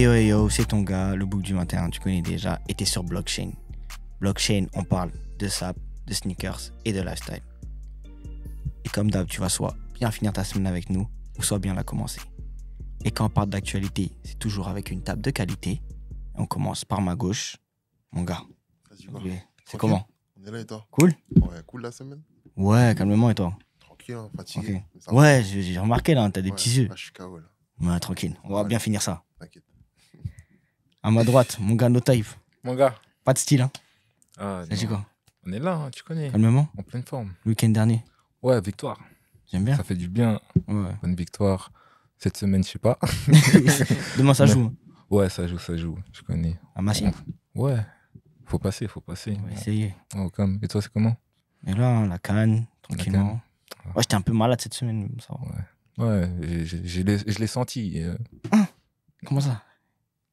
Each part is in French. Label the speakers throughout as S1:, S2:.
S1: Hey yo, c'est ton gars, le bouc du matin, tu connais déjà, et t'es sur Blockchain. Blockchain, on parle de sap, de sneakers et de lifestyle. Et comme d'hab, tu vas soit bien finir ta semaine avec nous, ou soit bien la commencer. Et quand on parle d'actualité, c'est toujours avec une table de qualité. On commence par ma gauche. Mon gars, c'est comment?
S2: On est là et toi?
S1: Cool?
S2: Ouais, cool la semaine?
S1: Ouais, calmement et toi?
S2: Tranquille, hein, fatigué.
S1: Okay. Ouais, j'ai remarqué là, t'as des petits yeux.
S2: Je suis KO là.
S1: Ouais, tranquille, on va bien finir ça.
S2: T'inquiète.
S1: À ma droite, mon gars, no type.
S3: Mon gars.
S1: Pas de style, hein?
S3: Ah,
S1: ça dit quoi?
S3: On est là, hein, tu connais.
S1: Calmement?
S3: En pleine forme.
S1: Le week-end dernier?
S3: Ouais, victoire.
S1: J'aime bien.
S3: Ça fait du bien.
S1: Ouais.
S3: Bonne victoire. Cette semaine, je sais pas.
S1: Demain, ça joue.
S3: Ouais, ça joue. Je connais.
S1: À Massy?
S3: Ouais. Faut passer.
S1: On va essayer.
S3: Oh, comme. Et toi, c'est comment?
S1: Et là, la canne, tranquillement. Ouais, j'étais un peu malade cette semaine. Ça va.
S3: Ouais, je l'ai senti.
S1: Comment ça?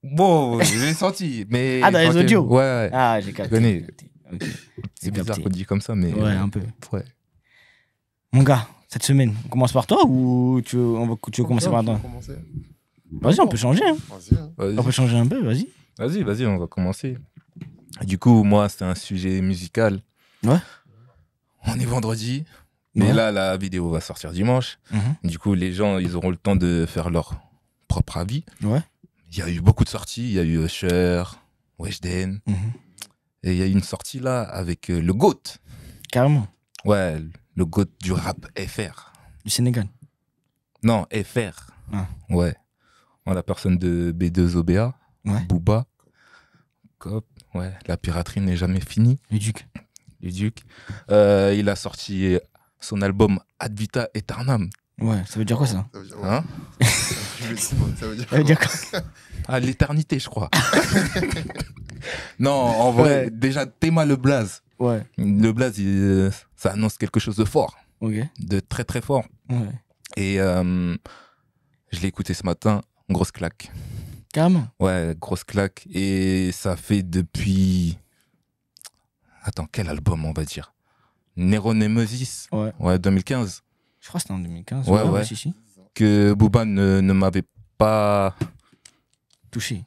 S3: Bon, je l'ai senti, mais...
S1: Ah, dans les audios?
S3: Ouais.
S1: Ah, j'ai capté.
S3: Okay. C'est bizarre qu'on dit comme ça, mais...
S1: Ouais, un peu.
S3: Ouais.
S1: Mon gars, cette semaine, on commence par toi ou tu veux commencer par toi? Vas-y, on peut changer. Hein.
S3: Vas-y.
S1: On peut changer un peu, vas-y.
S3: Vas-y, on va commencer. Du coup, moi, c'est un sujet musical.
S1: Ouais.
S3: On est vendredi, mais là, la vidéo va sortir dimanche. Du coup, les gens, ils auront le temps de faire leur propre avis.
S1: Ouais.
S3: Il y a eu beaucoup de sorties. Il y a eu Usher, Weshden. Et il y a eu une sortie là avec le GOAT.
S1: Carrément.
S3: Ouais, le GOAT du rap FR.
S1: Du Sénégal.
S3: Non, FR.
S1: Ah.
S3: Ouais. En la personne de B2OBA, Booba, Cop. Ouais, la piraterie n'est jamais finie.
S1: Le Duc.
S3: Il a sorti son album Ad Vita Aeternam.
S1: Ouais, ça veut dire quoi ça?
S3: Hein?
S2: Ça veut dire
S1: quoi?
S3: À l'éternité, je crois. Non, en vrai, déjà, Théma le Blaze.
S1: Ouais.
S3: Le Blaze, ça annonce quelque chose de fort.
S1: Ok.
S3: De très très fort.
S1: Ouais.
S3: Et je l'ai écouté ce matin, grosse claque.
S1: Carrément.
S3: Ouais, grosse claque. Et ça fait depuis... Attends, quel album on va dire? Neuronemesis. Ouais, 2015.
S1: Je crois que c'était en 2015.
S3: Ouais.
S1: Si.
S3: Que Booba ne m'avait pas...
S1: Touché.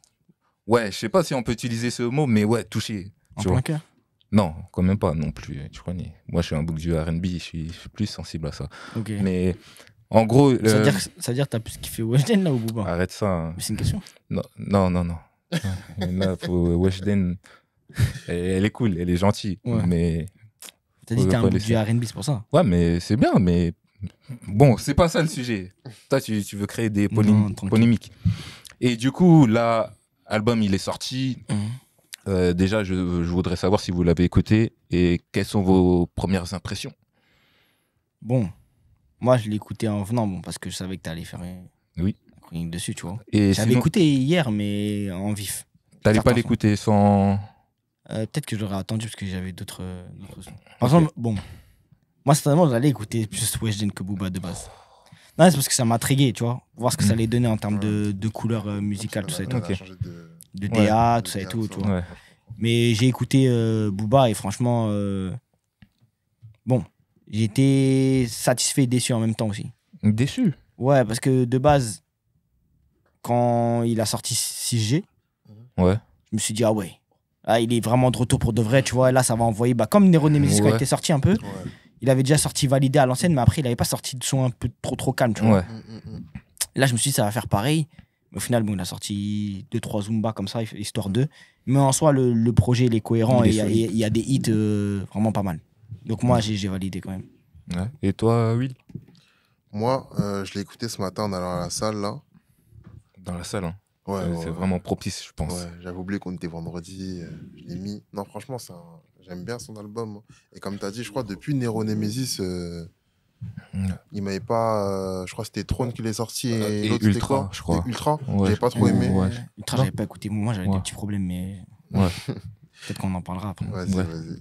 S3: Ouais, je sais pas si on peut utiliser ce mot, mais ouais, touché.
S1: En plein cœur?
S3: Non, quand même pas non plus, tu connais. Moi, je suis un bouc du R&B, je suis plus sensible à ça.
S1: Ok.
S3: Mais en gros...
S1: Ça veut dire que t'as plus kiffé Weshden là ou Booba?
S3: Arrête ça. Hein.
S1: Mais c'est une question.
S3: Non. Là, Weshden, elle est cool, elle est gentille.
S1: Ouais.
S3: Mais...
S1: T'as dit que t'es un bouc du R&B, c'est pour ça?
S3: Ouais, mais c'est bien, mais... Bon, c'est pas ça le sujet. Toi, tu veux créer des polémiques. Et du coup, là, l'album, il est sorti. Déjà, je voudrais savoir si vous l'avez écouté et quelles sont vos premières impressions.
S1: Bon, moi, je l'ai écouté en venant, parce que je savais que t'allais faire une chronique dessus, tu vois. J'avais écouté hier, mais en vif.
S3: T'allais pas l'écouter sans...
S1: Peut-être que je l'aurais attendu, parce que j'avais d'autres sons. Par exemple, bon, moi, certainement, j'allais écouter plus Weshden que Booba de base. Non, c'est parce que ça m'a intrigué, tu vois. Voir ce que ça allait donner en termes de couleurs musicales, tout ça et tout. De DA, tout ça et tout, tu vois. Mais j'ai écouté Booba et franchement, bon, j'ai été satisfait et déçu en même temps aussi.
S3: Déçu?
S1: Ouais, parce que de base, quand il a sorti 6G, je me suis dit, ah ouais, là, il est vraiment de retour pour de vrai, tu vois. Et là, ça va envoyer, comme Neuronemesis quand il était sorti un peu. Il avait déjà sorti Validé à l'ancienne, mais après, il n'avait pas sorti de son un peu trop calme, tu vois. Là, je me suis dit, ça va faire pareil. Mais au final, bon, il a sorti 2-3 Zumba comme ça, histoire d'eux. Mais en soi, le projet, il est cohérent et il y a des hits vraiment pas mal. Donc moi, j'ai validé quand même.
S3: Ouais. Et toi, Will?
S2: Moi, je l'ai écouté ce matin en allant à la salle, là.
S3: Dans la salle, hein.
S2: Ouais.
S3: C'est vraiment propice, je pense.
S2: Ouais, j'avais oublié qu'on était vendredi. Je l'ai mis. Non, franchement, j'aime bien son album. Et comme tu as dit, je crois, depuis Neuronemesis, il m'avait pas... je crois que c'était Throne qui l'est sorti et l'autre c'était quoi?
S3: Je crois.
S2: Ultra. J'avais pas trop aimé.
S1: Ultra, j'avais pas écouté. Moi, j'avais des petits problèmes, mais... Peut-être qu'on en parlera après.
S2: Vas-y.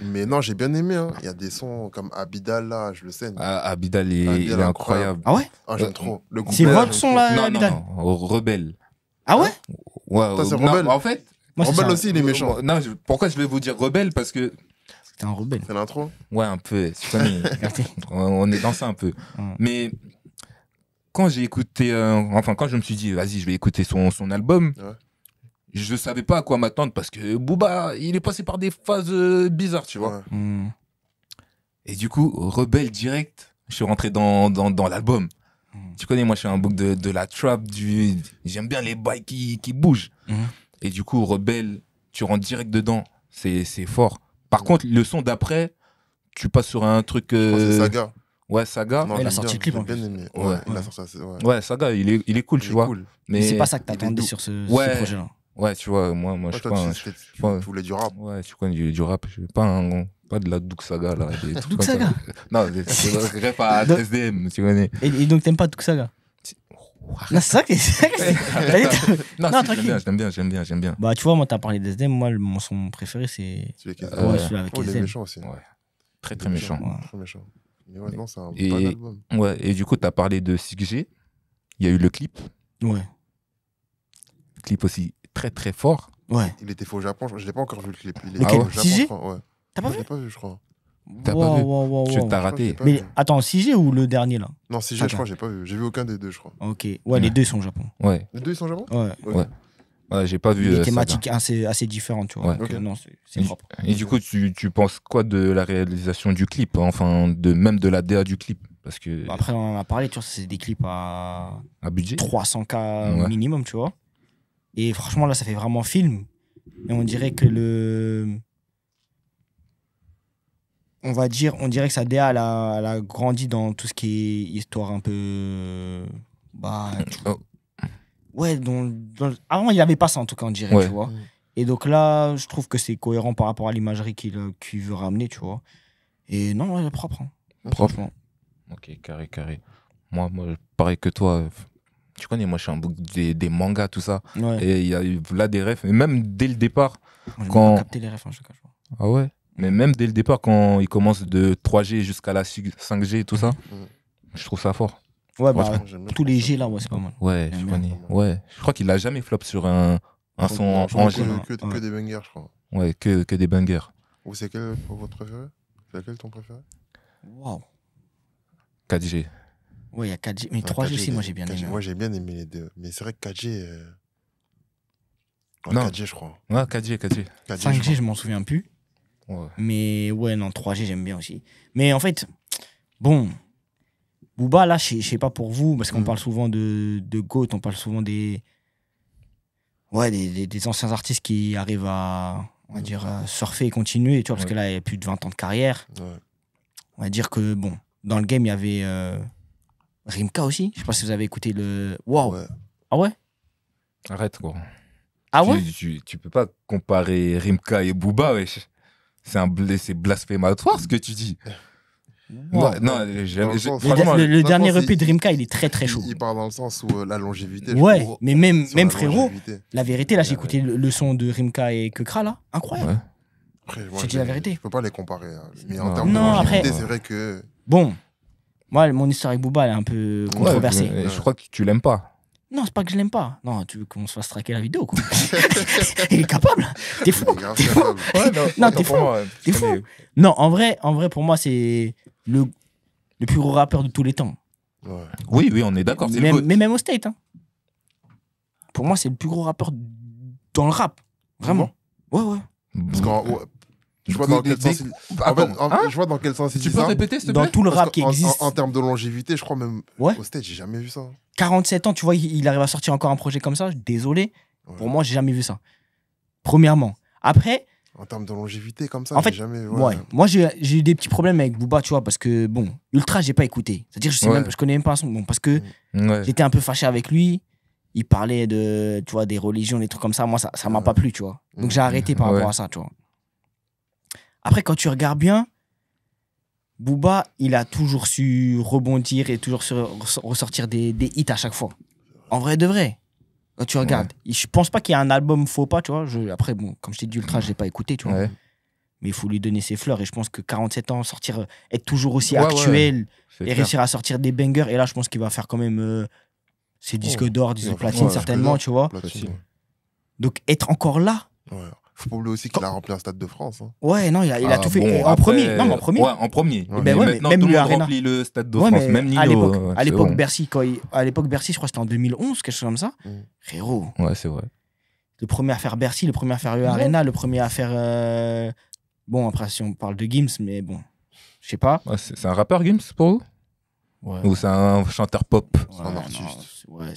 S2: Mais non, j'ai bien aimé. Hein. Il y a des sons comme Abidal, là, je le sais.
S3: Abidal, il est incroyable.
S1: Ah ouais?
S2: J'aime trop.
S1: C'est votre son, là, Abidal?
S3: Non, Rebelle.
S1: Ah ouais?
S2: Ouais, c'est Rebelle.
S3: En fait...
S2: Rebelle aussi, il est méchant.
S3: Non, pourquoi je vais vous dire Rebelle? Parce que...
S1: C'était un rebelle.
S2: C'est l'intro?
S3: Ouais, un peu. On est dans ça un peu. Mais quand j'ai écouté, quand je me suis dit, vas-y, je vais écouter son album, je savais pas à quoi m'attendre parce que Booba, il est passé par des phases bizarres, tu vois. Et du coup, Rebelle direct, je suis rentré dans l'album. Tu connais, moi, je suis un bouc de la trap, j'aime bien les bails qui bougent. Et du coup, Rebelle, tu rentres direct dedans, c'est fort. Par contre, le son d'après, tu passes sur un truc...
S2: C'est Saga.
S3: Ouais, Saga.
S1: Il a sorti le clip en plus.
S3: Ouais, Saga, il est cool, tu vois.
S1: Cool. Mais c'est pas ça que t'attendais sur ce projet-là.
S3: Ouais, tu vois, moi je suis pas...
S2: Tu voulais du rap.
S3: Ouais, tu connais du rap. Je suis pas de la Douk Saga, là.
S1: Douk Saga?
S3: Non, c'est ref à SDM, tu connais.
S1: Et donc, t'aimes pas Douk Saga? Non, c'est ça que
S3: Non, j'aime bien.
S1: Bah, tu vois, moi, t'as parlé d'SDM. Moi, mon son préféré, c'est. Celui-là avec SDM.
S2: Il est méchant aussi.
S3: Ouais. Très méchant.
S2: Très méchant. Mais ouais, non, c'est un bon album.
S3: Ouais, et du coup, t'as parlé de 6G. Il y a eu le clip.
S1: Ouais.
S3: Le clip aussi très fort.
S1: Ouais.
S2: Il était fait au Japon. Je l'ai pas encore vu le clip. Il
S1: était au
S2: Japon, je crois. Ouais.
S1: T'as pas vu?
S2: Je l'ai pas vu, je crois.
S3: T'as pas vu? Tu t'as raté.
S1: Mais attends, 6G ou le dernier là?
S2: Non, 6G, je crois, j'ai pas vu. J'ai vu aucun des deux, je crois.
S1: Ok. Ouais, les deux sont au Japon.
S3: Ouais.
S2: Les deux, ils sont au Japon?
S3: Ouais, j'ai pas vu.
S1: Les thématiques assez différentes, tu vois.
S3: Ouais.
S1: Non, c'est propre.
S3: Et du coup, tu penses quoi de la réalisation du clip? Enfin, même de la DA du clip? Parce que...
S1: Après, on en a parlé, tu vois, c'est des clips à
S3: budget
S1: 300K minimum, tu vois. Et franchement, là, ça fait vraiment film. Et on dirait que on dirait que sa DA, elle a grandi dans tout ce qui est histoire un peu... Ouais, avant, il n'y avait pas ça, en tout cas, on dirait, tu vois. Et donc là, je trouve que c'est cohérent par rapport à l'imagerie qu'il veut ramener, tu vois. Et non, ouais, propre.
S3: Franchement. Ok, carré. Moi, pareil que toi, tu connais, moi, je suis un bouc des mangas, tout ça.
S1: Ouais.
S3: Et il y a eu là des refs. Et même dès le départ,
S1: j'ai pas capté les refs, en tout cas, je vois.
S3: Ah ouais? Mais même dès le départ, quand il commence de 3G jusqu'à la 5G et tout ça, je trouve ça fort.
S1: Ouais, bah, tous les G là, ouais, c'est pas mal.
S3: Ouais, je connais. Ouais. Je crois qu'il a jamais flop sur un son en G.
S2: Que des bangers, je crois.
S3: Ouais, que des bangers.
S2: Ou c'est quel votre préféré? C'est lequel ton préféré?
S1: Waouh.
S3: 4G.
S1: Ouais, il y a 4G. Mais 3G aussi, moi j'ai bien aimé.
S2: Moi j'ai bien aimé les deux. Mais c'est vrai que 4G.
S3: Non.
S2: 4G, je crois.
S3: Ouais, 4G.
S1: 5G, je m'en souviens plus.
S3: Ouais.
S1: Mais ouais, non, 3G, j'aime bien aussi. Mais en fait, bon, Booba, là, je sais pas pour vous, parce qu'on parle souvent de GOAT, on parle souvent des anciens artistes qui arrivent à, on va dire, surfer et continuer, tu vois, parce que là, il y a plus de 20 ans de carrière.
S2: Ouais.
S1: On va dire que, bon, dans le game, il y avait Rimka aussi. Je sais pas si vous avez écouté le... Waouh.
S2: Ouais.
S1: Ah ouais?
S3: Arrête, quoi.
S1: Ah ouais?
S3: Tu peux pas comparer Rimka et Booba, wesh. C'est blasphématoire ce que tu dis.
S1: Wow.
S3: Non,
S1: franchement, le dernier EP de Rimka, il est très chaud.
S2: Il part dans le sens où la longévité.
S1: Ouais, mais même frérot, la vérité, là, j'ai écouté le son de Rimka et Kekra, là, incroyable.
S3: Ouais.
S2: Après,
S1: je te dis la vérité.
S2: Je peux pas les comparer. Hein. Mais en termes de longévité, c'est vrai que...
S1: Bon, moi, mon histoire avec Booba, elle est un peu controversée.
S3: Je crois que tu l'aimes pas.
S1: Non, c'est pas que je l'aime pas. Non, tu veux qu'on se fasse traquer la vidéo, quoi. Il est capable. T'es fou. T'es fou. Non, t'es fou. T'es fou. Non, en vrai, pour moi, c'est le plus gros rappeur de tous les temps.
S2: Ouais.
S3: Oui, on est d'accord.
S1: Mais même au State. Hein. Pour moi, c'est le plus gros rappeur dans le rap. Vraiment. Ouais.
S2: Parce qu'en... Je vois dans quel sens je vois dans quel sens
S3: tu peux répéter s'il te
S1: plaît? Dans tout le rap qui
S2: en,
S1: existe.
S2: En termes de longévité, je crois même au stage, j'ai jamais vu ça.
S1: 47 ans, tu vois, il arrive à sortir encore un projet comme ça. Désolé. Ouais. Pour moi, j'ai jamais vu ça. Premièrement. Après.
S2: En termes de longévité comme ça,
S1: en fait,
S2: jamais.
S1: Ouais. Moi, j'ai eu des petits problèmes avec Booba, tu vois, parce que bon, Ultra, j'ai pas écouté. C'est-à-dire, je connais même pas un son. Bon, parce que j'étais un peu fâché avec lui. Il parlait de, tu vois, des religions, des trucs comme ça. Moi, ça m'a pas plu, tu vois. Donc, j'ai arrêté par rapport à ça, tu vois. Après, quand tu regardes bien, Booba, il a toujours su rebondir et toujours su ressortir des hits à chaque fois. En vrai de vrai. Quand tu regardes, je pense pas qu'il y ait un album faux pas, tu vois. Après, bon, comme je t'ai dit, Ultra, je l'ai pas écouté, tu vois. Ouais. Mais il faut lui donner ses fleurs. Et je pense que 47 ans, être toujours aussi actuel et réussir à sortir des bangers. Et là, je pense qu'il va faire quand même ses disques d'or, disques de platine, certainement, tu vois. Donc, être encore là.
S2: Ouais. Faut pas oublier aussi qu'il a rempli un stade de France. Hein.
S1: Ouais, non, il a tout fait. Bon, en premier. Non, mais en premier.
S3: Ouais, en premier.
S1: Ben
S3: mais
S1: ouais,
S3: maintenant,
S1: même
S3: tout le
S1: le
S3: monde
S1: Arena.
S3: remplit le stade de France. Même Nino.
S1: À l'époque, Bercy, je crois que c'était en 2011, quelque chose comme ça. Frérot.
S3: Ouais, c'est vrai.
S1: Le premier à faire Bercy, le premier à faire le Arena, le premier à faire. Bon, après, si on parle de Gims, mais bon, je sais pas.
S3: Ouais, c'est un rappeur, Gims, pour vous?
S1: Ouais.
S3: Ou c'est un chanteur pop?
S2: C'est un artiste.
S1: Ouais,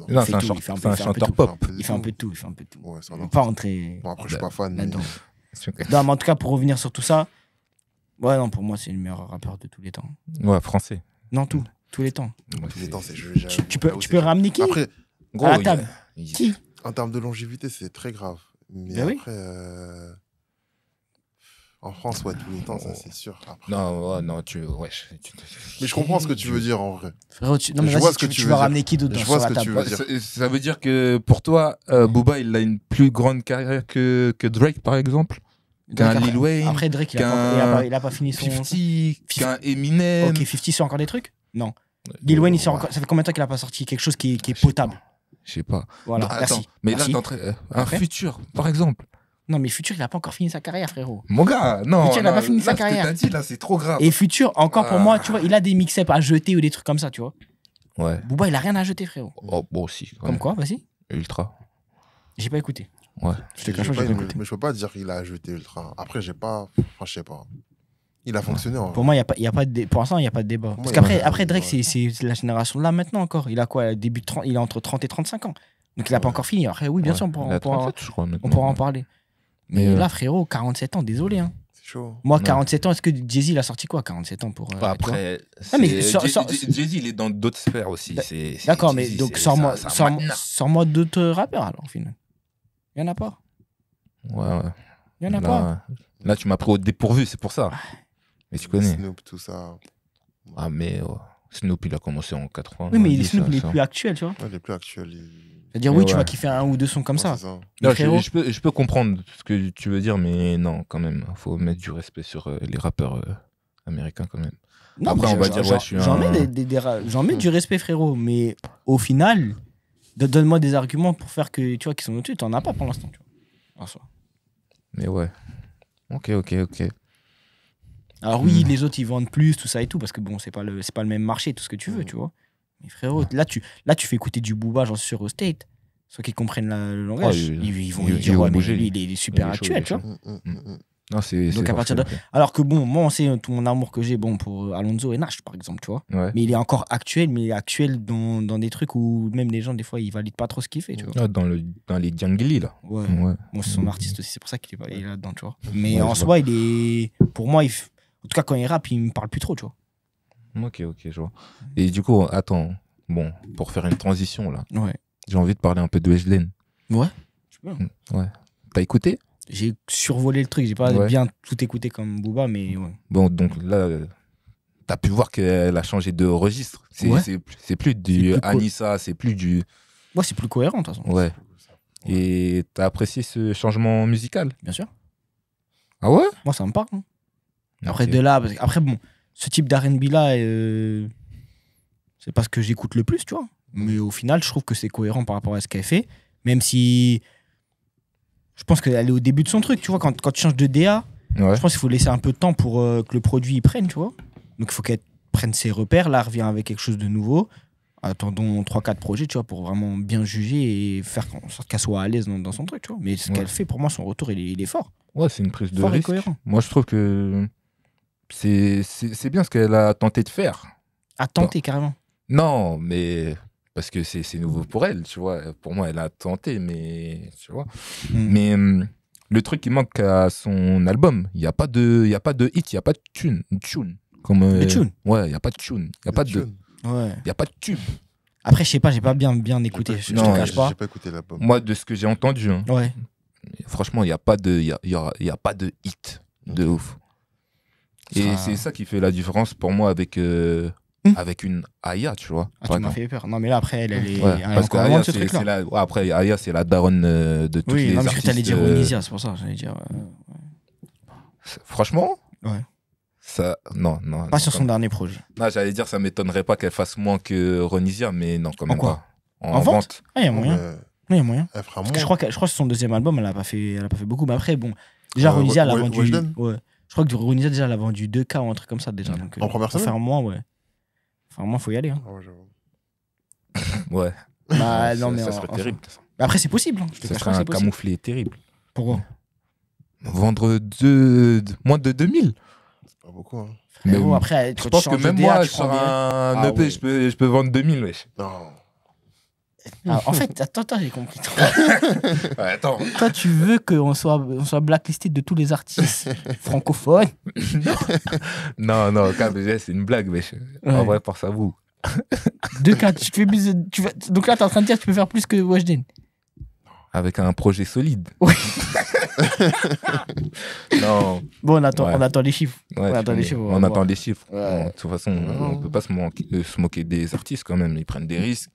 S3: non, c'est un chanteur pop.
S1: Il fait un peu de tout.
S2: Ouais, c'est un
S1: Il
S2: artiste.
S1: pas entrer.
S2: Bon, après, je suis pas fan.
S1: là-dedans. Non, mais en tout cas, pour revenir sur tout ça, ouais, non, pour moi, c'est le meilleur rappeur de tous les temps.
S3: Ouais, français.
S1: Non, tous les temps.
S2: Tous les temps, c'est
S1: Tu peux ramener qui
S2: Après,
S3: gros,
S1: à la table. Qui
S2: en termes de longévité, c'est très grave. Mais
S1: Ben oui.
S2: après, en France, ouais, tous les temps, ça c'est sûr. Après.
S3: Non,
S2: Mais je comprends ce que tu veux dire en vrai.
S1: Frérot, non, mais
S2: Je vois
S1: vas-y,
S2: ce que
S1: tu
S2: tu
S1: vas
S2: veux
S1: ramener
S2: dire.
S1: qui d'autre
S2: Je
S1: sur
S2: vois ce
S1: la
S2: que tu
S1: table
S2: veux dire.
S3: Ça veut dire que pour toi, Booba, il a une plus grande carrière que Drake, par exemple? Qu'un
S1: Drake,
S3: Lil Wayne?
S1: Après, Drake, il a pas fini son.
S3: 50, qu'un Eminem?
S1: Ok, 50 sort encore des trucs Non. Lil Wayne, ça fait combien de temps qu'il a pas sorti quelque chose qui est potable
S3: Je sais pas.
S1: Voilà,
S3: Non,
S1: merci.
S3: attends, mais
S1: Merci.
S3: là, un
S1: Après
S3: futur, par exemple.
S1: Non, mais Futur, il a pas encore fini sa carrière, frérot.
S3: Mon gars, non.
S1: Futur, il a pas fini sa
S3: là, ce que
S1: carrière.
S3: t'as dit, là, c'est trop grave.
S1: Et Futur, encore pour moi, tu vois, il a des mix-ups à jeter ou des trucs comme ça, tu vois.
S3: Ouais.
S1: Booba, il a rien à jeter, frérot.
S3: Oh, bon, aussi. quand
S1: Comme
S3: même.
S1: quoi, vas-y.
S3: Ultra.
S1: J'ai pas écouté.
S3: Ouais.
S1: Je te cache pas, j'ai pas écouté.
S2: Mais je peux pas dire qu'il a jeté Ultra. Après, j'ai pas. Enfin, je sais pas. Il a fonctionné en vrai.
S1: Pour moi, y a pas de pour l'instant, il n'y a pas de débat.
S2: Pour
S1: Parce
S2: moi,
S1: qu'après,
S2: il y a-
S1: après Drake,
S2: ouais.
S1: c'est la génération là maintenant encore. Il a quoi début de 30, il est entre 30 et 35 ans. Donc il a pas
S2: Ouais.
S1: encore fini. Après, oui, bien
S3: Ouais.
S1: sûr,
S3: Il a 37, je crois,
S1: on pourra en parler. Mais
S3: Mais
S1: là, frérot, 47 ans, désolé. Hein.
S2: C'est chaud.
S1: Moi,
S3: Ouais.
S1: 47 ans, est-ce que Jay-Z, il a sorti quoi 47 ans pour.
S3: Après,
S1: Ah, mais sors-
S3: Jay-Z, il est dans d'autres sphères aussi.
S1: D'accord, mais
S3: Jay-Z,
S1: donc
S3: c'est-
S1: sors-moi
S3: c'est un maintenant.
S1: sors-moi d'autres rappeurs alors, au final. Il y en a pas.
S3: Ouais.
S1: Il y en a pas.
S3: Là, tu m'as pris au dépourvu, c'est pour ça. Mais tu connais.
S2: Snoop, tout ça.
S3: Ah, mais Snoop, il a commencé en 80.
S1: Oui, mais Snoop, il est plus actuel, tu vois.
S2: Ouais, il est plus actuel.
S1: C'est-à-dire,
S3: Mais
S1: oui, tu
S3: ouais.
S1: vas kiffer un ou deux sons comme ça.
S2: C'est ça.
S1: Mais
S3: Non,
S1: frérot,
S3: je peux comprendre ce que tu veux dire, mais non, quand même. Il faut mettre du respect sur les rappeurs américains, quand même.
S1: non,
S3: Après,
S1: mais
S3: on va dire, ouais, je suis
S1: j'en
S3: un-
S1: mets j'en mets du respect, frérot. Mais au final, donne-moi des arguments pour faire que, tu vois, qu'ils sont au-dessus. T'en as pas pour l'instant, tu vois. En soi.
S3: Mais ouais. Ok.
S1: Alors oui, les autres, ils vendent plus, tout ça et tout, parce que bon, c'est pas le même marché, tout ce que tu veux, tu vois. Mais frérot, là, tu fais écouter du Booba, j'en suis sûr, au State. Soit qu'ils comprennent le langage, ils vont dire, ouais, mais
S3: bouger,
S1: lui, il est super
S3: il est chaud,
S1: actuel,
S3: il est
S1: tu vois.
S3: chaud. Non, c'est.
S1: Donc, à partir de. Alors que bon, moi, on sait tout mon amour que j'ai bon, pour Alonso et Nash, par exemple, tu vois.
S3: Ouais.
S1: Mais il est encore actuel, mais il est actuel dans des trucs où même les gens, des fois, ils valident pas trop ce qu'il fait, tu vois.
S3: Ah, dans les Djangili, là.
S1: Ouais.
S3: Ouais.
S1: Bon, c'est son artiste aussi, c'est pour ça qu'il est là-dedans, tu vois. Mais
S3: Ouais,
S1: en
S3: je
S1: soi, il est. Pour moi, en tout cas, quand il rappe, il me parle plus trop, tu vois.
S3: Ok, je vois. Et du coup, attends. Bon, pour faire une transition, là,
S1: Ouais.
S3: j'ai envie de parler un peu de Weshden.
S1: Ouais. Je peux.
S3: Ouais. T'as écouté?
S1: J'ai survolé le truc, j'ai pas
S3: Ouais.
S1: bien tout écouté comme Booba, mais ouais.
S3: Bon, donc là, t'as pu voir qu'elle a changé de registre.
S1: Ouais.
S3: C'est plus du
S1: plus
S3: Anissa, c'est plus du.
S1: Ouais, c'est plus cohérent, de toute façon.
S3: Ouais. Et t'as apprécié ce changement musical?
S1: Bien sûr.
S3: Ah ouais?
S1: Moi, ça me parle. Hein. Après,
S3: Ok.
S1: de là, après, bon, ce type d'R&B là, c'est pas ce que j'écoute le plus, tu vois. Mais au final, je trouve que c'est cohérent par rapport à ce qu'elle fait. Même si je pense qu'elle est au début de son truc, tu vois. Quand tu changes de DA,
S3: Ouais.
S1: je pense qu'il faut laisser un peu de temps pour que le produit y prenne, tu vois. Donc il faut qu'elle prenne ses repères. Là, elle revient avec quelque chose de nouveau. Attendons 3-4 projets, tu vois, pour vraiment bien juger et faire en sorte qu'elle soit à l'aise dans son truc, tu vois. Mais ce
S3: Ouais.
S1: qu'elle fait, pour moi, son retour, il est fort.
S3: Ouais, c'est une prise de
S1: Fort et
S3: risque.
S1: cohérent.
S3: Moi, je trouve que c'est bien ce qu'elle a tenté de faire.
S1: À tenter, carrément.
S3: Non, mais parce que c'est nouveau pour elle, tu vois. Pour moi, elle a tenté, mais tu vois.
S1: Mm.
S3: Mais le truc qui manque à son album, il y a pas de hit, il y a pas de tune, comme
S1: De tune.
S3: Ouais, il y a pas de tune, il y a pas de
S1: Ouais.
S3: il y a pas de tube.
S1: Après, je sais pas, j'ai pas bien écouté. Je te
S3: Non,
S1: cache pas.
S2: J'ai pas écouté l'album.
S3: Moi, de ce que j'ai entendu, hein,
S1: Ouais.
S3: franchement, il y a pas de il y a pas de hit de ouf. Et
S1: Ça-
S3: c'est ça qui fait la différence pour moi avec avec une Aya, tu vois.
S1: Ah,
S3: par
S1: tu m'as
S3: exemple.
S1: fait peur. Non, mais là, après, elle est,
S3: Ouais,
S1: elle est
S3: parce que
S1: encore loin
S3: Aya,
S1: de ce truc-là.
S3: ouais, après Aya, c'est la daronne de tous
S1: Oui,
S3: les
S1: non, mais je crois que
S3: artistes.
S1: t'allais dire Onisia, c'est pour ça. J'allais dire.
S3: Franchement,
S1: Ouais.
S3: ça, non.
S1: Pas sur
S3: non,
S1: son dernier projet.
S3: non, j'allais dire, ça m'étonnerait pas qu'elle fasse moins que Ronisia, mais non, quand même
S1: quoi
S3: pas.
S1: En vente Ah, il y a moyen. il y a moyen.
S2: Elle fera
S1: Parce
S2: moins.
S1: que je crois que son deuxième album, elle a pas fait beaucoup. Mais après, bon, déjà, Ronisia, elle a vendu. Ouais. Je crois que Ronisia, déjà, elle a vendu 2K ou un truc comme ça, déjà. Donc,
S2: en première semaine.
S1: Faire moins, ouais. Faire moins, faut y aller. Hein.
S2: Ouais, j'avoue.
S3: Ouais.
S1: Bah, non, mais
S3: ça serait terrible.
S1: Après, c'est possible. Hein.
S3: Ça serait un camouflet terrible.
S1: Pourquoi?
S3: Vendre moins de 2000.
S2: C'est pas beaucoup. Hein.
S1: Mais bon, après,
S3: je pense que même moi, sur un EP, ouais. je peux vendre 2000, wesh.
S2: Non.
S1: Ah, en fait, attends, j'ai compris.
S3: Ouais, attends.
S1: Toi, tu veux qu'on soit blacklisté de tous les artistes francophones?
S3: Non, KBG, c'est une blague, wesh. Ouais. En vrai, pense à vous.
S1: 2K, donc là, t'es en train de dire que tu peux faire plus que Weshden?
S3: Avec un projet solide.
S1: Oui.
S3: Non.
S1: Bon, on attend les chiffres.
S3: Ouais, on attend les chiffres. Ouais. De toute façon, on peut pas se moquer des artistes quand même. Ils prennent des risques.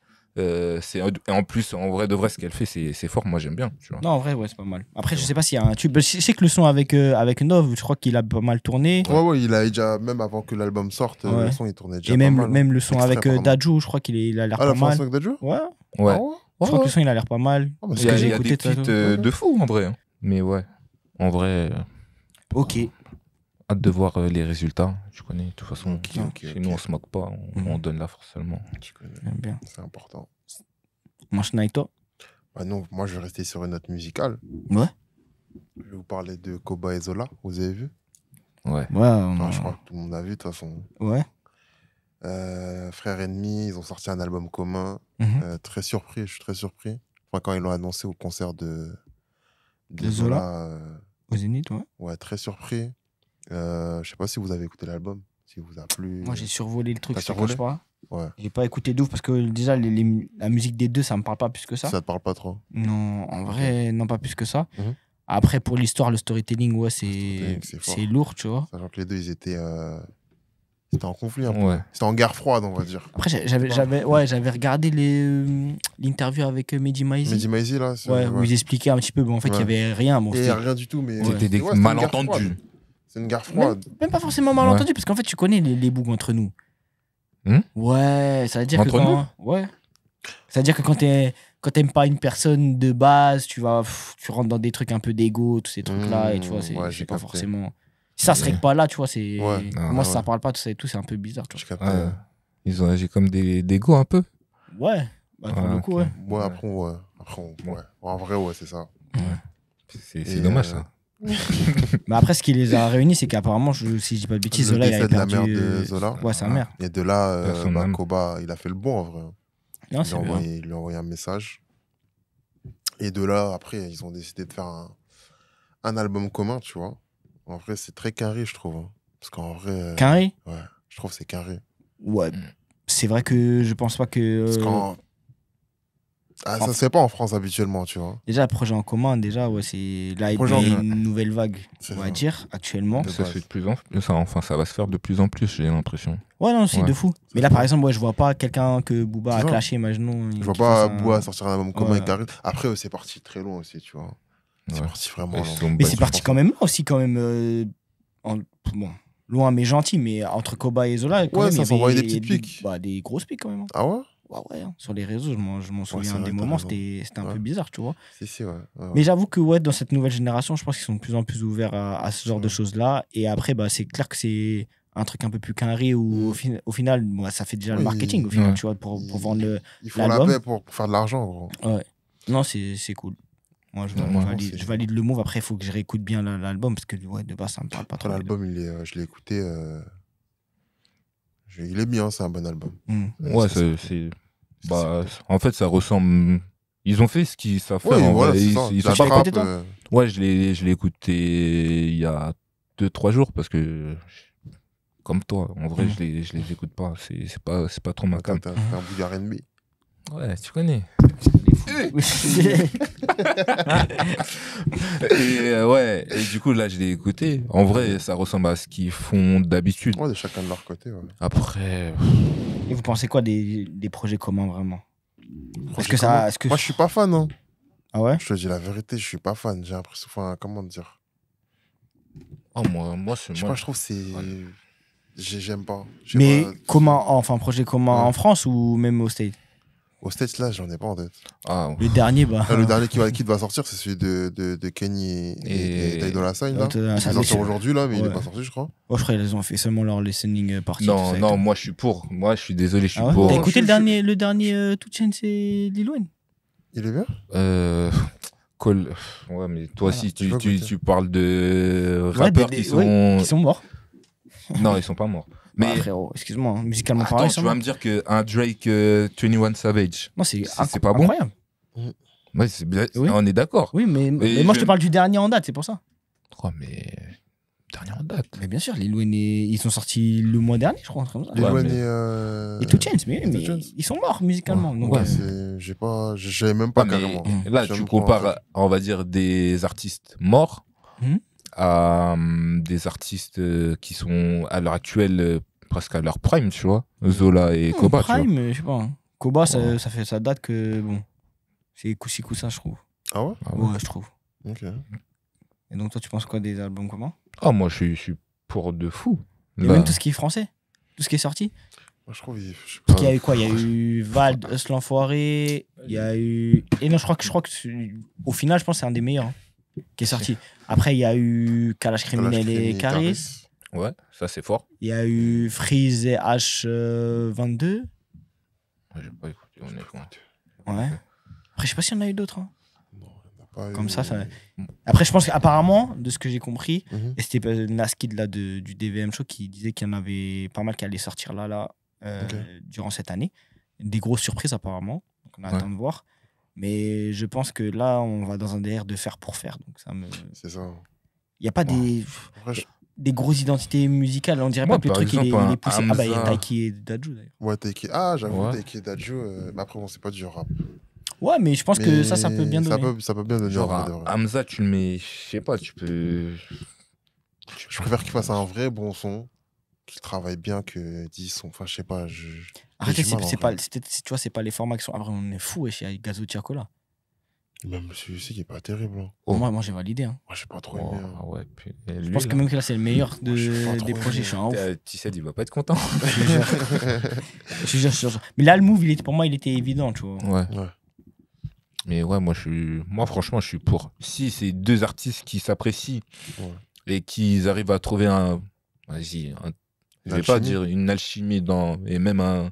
S3: En plus, en vrai de vrai, ce qu'elle fait, c'est fort. Moi, j'aime bien. Tu vois.
S1: Non, en vrai, ouais, c'est pas mal. Après, je sais pas s'il y a un tube. Je sais que le son avec Nov, je crois qu'il a pas mal tourné.
S2: Ouais, il a déjà, même avant que l'album sorte, le son, il tournait déjà.
S1: Et
S2: pas mal,
S1: même le son avec Dadju, je crois qu'il a l'air pas mal.
S2: Le son avec Dadju?
S1: Ouais.
S3: Ouais.
S1: Je crois que le son, il a l'air pas mal.
S3: Il y a des feats de fou, en vrai. Mais ouais, en vrai.
S1: Ok.
S3: Hâte de voir les résultats. Tu connais, de toute façon, chez nous, on se moque pas. On donne la force seulement.
S2: Tu connais.
S1: Bien.
S2: C'est important.
S1: Manche Naito.
S2: Bah non, moi, je vais rester sur une note musicale.
S1: Ouais.
S2: Je vais vous parler de Koba et Zola. Vous avez vu?
S3: Ouais.
S2: Je crois que tout le monde l'a vu, de toute façon.
S1: Ouais.
S2: Frères ennemis, ils ont sorti un album commun. Très surpris, je suis très surpris. Enfin, quand ils l'ont annoncé au concert de Zola.
S1: Au Zénith, ouais.
S2: Ouais, très surpris. Je sais pas si vous avez écouté l'album, si vous a plu.
S1: Moi, j'ai survolé le truc,
S2: je te
S1: pas.
S2: Ouais.
S1: J'ai pas écouté d'ouf parce que déjà, la musique des deux, ça me parle pas plus que ça.
S2: Ça te parle pas trop?
S1: Non, en vrai, non, pas plus que ça. Après, pour l'histoire, le storytelling, ouais, c'est lourd, tu vois.
S2: Sachant que les deux, ils étaient en conflit un peu. Ouais. C'était en guerre froide, on va dire.
S1: Après, j'avais regardé l'interview avec Mehdi Maizi.
S2: Mehdi Maizi, là.
S1: Ouais, où ils expliquaient un petit peu. Bon, en fait, il y avait rien. Bon,
S2: rien du tout, mais.
S3: C'était des malentendus.
S2: C'est une guerre froide.
S1: Même pas forcément malentendu, parce qu'en fait, tu connais les bougs entre nous. Ouais, ça veut dire
S3: entre nous.
S1: Ouais. Ça veut dire que quand t'aimes pas une personne de base, tu rentres dans des trucs un peu d'égo, tous ces trucs-là, et tu vois, c'est pas forcément. Si ça serait pas là, tu vois, c'est. Moi, si ça parle pas, tout ça et tout, c'est un peu bizarre, tu vois.
S3: Ils ont agi comme des go un peu.
S1: Ouais, bah, pour le coup, ouais.
S2: Ouais, après, ouais. En vrai, ouais, c'est ça.
S3: C'est dommage, ça.
S1: Mais après, ce qui les a réunis, c'est qu'apparemment, si je dis pas de bêtises, Zola, il a perdu...
S2: la mère de Zola.
S1: Ouais, sa mère.
S2: Et de là, Koba, il a fait le bon, en vrai.
S1: Non,
S2: il lui a envoyé un message. Et de là, après, ils ont décidé de faire un album commun, tu vois. En vrai, c'est très carré, je trouve. Parce qu'en vrai...
S1: Carré?
S2: Ouais, je trouve que c'est carré.
S1: Ouais. C'est vrai que je pense pas que...
S2: Parce qu'en... ça se fait pas en France habituellement, tu vois.
S1: Déjà, le projet en commun, ouais, c'est là, il y a une nouvelle vague, on va dire, actuellement.
S3: Ça se fait de plus en plus. Ça va se faire de plus en plus, j'ai l'impression.
S1: Ouais, non, c'est de fou. Mais là, par exemple, je vois pas quelqu'un que Booba a clashé, imaginons.
S2: Je vois pas Booba sortir un album commun avec Carré. Après, c'est parti très loin aussi, tu vois. C'est parti vraiment loin.
S1: Mais c'est parti quand même aussi, bon, loin mais gentil, mais entre Koba et Zola, quand même,
S2: ça s'envoyait des petites piques.
S1: Des grosses piques quand même.
S2: Ah ouais?
S1: Ouais, sur les réseaux, je m'en souviens des moments, c'était un peu bizarre, tu vois.
S2: Si, ouais.
S1: Mais j'avoue que dans cette nouvelle génération, je pense qu'ils sont de plus en plus ouverts à ce genre de choses-là. Et après, c'est clair que c'est un truc un peu plus carré où au final, ça fait déjà le marketing, au final, tu vois, pour vendre l'album.
S2: Il faut la paix pour faire de l'argent, gros.
S1: Ouais. Non, c'est cool. Moi, je valide le move. Après, il faut que je réécoute bien l'album parce que de base, ça me parle pas trop.
S2: L'album, je l'ai écouté. Il est bien, c'est un bon album.
S3: Ouais, c'est. En fait, ça ressemble. Ils ont fait ce qu'ils savent faire.
S2: Voilà,
S3: ils
S2: sont
S3: pas
S1: écouté, toi
S3: Ouais, je l'ai écouté il y a 2-3 jours parce que. Comme toi, en vrai, je les écoute pas. C'est pas trop ma cam.
S2: T'as un bout d'R&B.
S3: Ouais, tu connais. Et du coup, là, je l'ai écouté. En vrai, ça ressemble à ce qu'ils font d'habitude.
S2: Ouais, de chacun de leur côté. Ouais.
S3: Après.
S1: Et vous pensez quoi des projets communs, vraiment?
S2: Moi, je suis pas fan. Hein.
S1: Ah ouais?
S2: Je te dis la vérité, je suis pas fan. J'ai l'impression. Enfin, comment dire?
S3: Oh, moi, c'est.
S2: Je trouve que c'est. J'aime pas.
S1: Mais projet commun en France ou même au States?
S2: Au States, là, j'en ai pas en tête.
S1: Le dernier, bah.
S2: Le dernier qui va sortir, c'est celui de Kenny et Ty Dolla $ign, là. Il va sortir aujourd'hui, là, mais il est pas sorti, je crois.
S1: Oh, je crois qu'ils ont fait seulement leur listening party.
S3: Non, moi, je suis pour. Moi, je suis désolé, je suis pour.
S1: T'as écouté le dernier 2 Chainz et Lil Wayne?
S2: Il est bien?
S3: Ouais, mais toi aussi, tu parles de rappeurs qui sont
S1: morts.
S3: Non, ils sont pas morts. Mais
S1: frérot, excuse-moi, musicalement
S3: attends,
S1: pareil.
S3: tu vas me dire qu'un Drake 21 Savage,
S1: non, c'est
S3: pas bon?
S1: Incroyable.
S3: Ouais, on est d'accord.
S1: Oui, mais moi, je te parle du dernier en date, c'est pour ça.
S3: Oh, mais dernier en date.
S1: Mais bien sûr, Lil Wayne, ils sont sortis le mois dernier, je crois.
S2: Lil Wayne
S1: et 2 Chainz, mais ils sont morts musicalement. Donc,
S2: j'avais même pas carrément.
S3: Là, tu compares, on va dire, des artistes morts à des artistes qui sont à l'heure actuelle presque à leur prime, tu vois. Zola et Koba.
S1: Prime, je sais pas. Koba, ça date que, bon, c'est coup-ci, coup-ça, je trouve.
S2: Ah ouais?
S1: Ouais, je trouve.
S2: Ok.
S1: Et donc, toi, tu penses quoi des albums communs?
S3: Ah, moi, je suis pour de fou.
S1: Et même tout ce qui est français? Tout ce qui est sorti?
S2: Moi, je trouve.
S1: Parce qu'il y a eu quoi? Il y a eu Vald, Us l'Enfoiré, il y a eu. Et non, je crois que au final, je pense que c'est un des meilleurs qui est sorti. Après, il y a eu Kalash Criminel et Caris.
S3: Ouais, ça c'est fort.
S1: Il y a eu Freeze et H22.
S3: J'ai pas écouté, honnêtement.
S1: Ouais. Après, je sais pas s'il y en a eu d'autres. Hein.
S2: Non, il n'y en a pas eu.
S1: Comme ça. Après, je pense qu'apparemment, de ce que j'ai compris, et c'était Naskid là, du DVM Show qui disait qu'il y en avait pas mal qui allaient sortir durant cette année. Des grosses surprises apparemment. Donc, on a attend de voir. Mais je pense que là, on va dans un délire de faire pour faire. Donc ça me.
S2: C'est ça.
S1: Il n'y a pas des grosses identités musicales. On dirait pas que le truc il est poussé. Ah bah il y a Taiki et Dadju d'ailleurs.
S2: Ouais, Taiki. Ah, j'avoue, Taiki et Dadju. Mais après, bon, c'est pas du rap.
S1: Ouais, mais je pense que ça peut bien donner.
S2: Ça peut bien donner.
S3: Genre, Hamza, tu le mets. Je sais pas, tu peux.
S2: Je préfère qu'il fasse un vrai bon son, qu'il travaille bien, que 10 sons. Enfin, je sais pas.
S1: Arrêtez, tu vois, c'est pas les formats qui sont. Après, on est fou, et chez Gazo Tiakola.
S2: Même celui-ci qui est pas terrible. Hein.
S1: Oh. Moi j'ai validé. Hein.
S2: Moi, j'ai pas trop aimé. Hein.
S3: Ah ouais, puis,
S1: je pense que même que là, c'est le meilleur des projets. Je suis un ouf.
S3: Tu sais, il va pas être content.
S1: Je jure. Mais là, le move, pour moi, il était évident, tu vois.
S3: Ouais. Mais ouais, moi franchement, je suis pour. Si c'est deux artistes qui s'apprécient et qui arrivent à trouver je vais pas dire une alchimie et même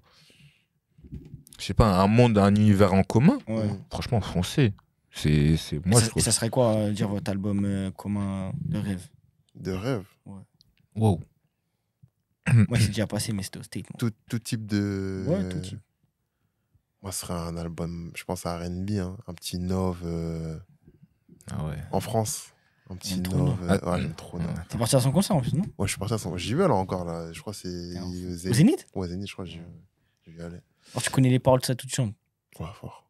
S3: je sais pas, un monde, un univers en commun, franchement, foncez. Moi,
S1: et ça serait quoi, dire votre album commun de rêve?
S2: De rêve?
S1: Ouais.
S3: Wow.
S1: Moi, c'est déjà passé, mais c'était au State.
S2: Tout type de.
S1: Ouais, tout type.
S2: Moi, ce serait un album, je pense à R&B, hein, un petit Nove. En France. Un petit Nove. Ouais, j'aime trop Nove.
S1: T'es parti à son concert en plus, non?
S2: Ouais, je suis parti à son. J'y vais là encore, là. Je crois que c'est.
S1: Au Zénith?
S2: Ouais, Zénith, je crois que j'y vais aller.
S1: Alors, tu connais les paroles de ça toutes chantes?
S2: Ouais, fort.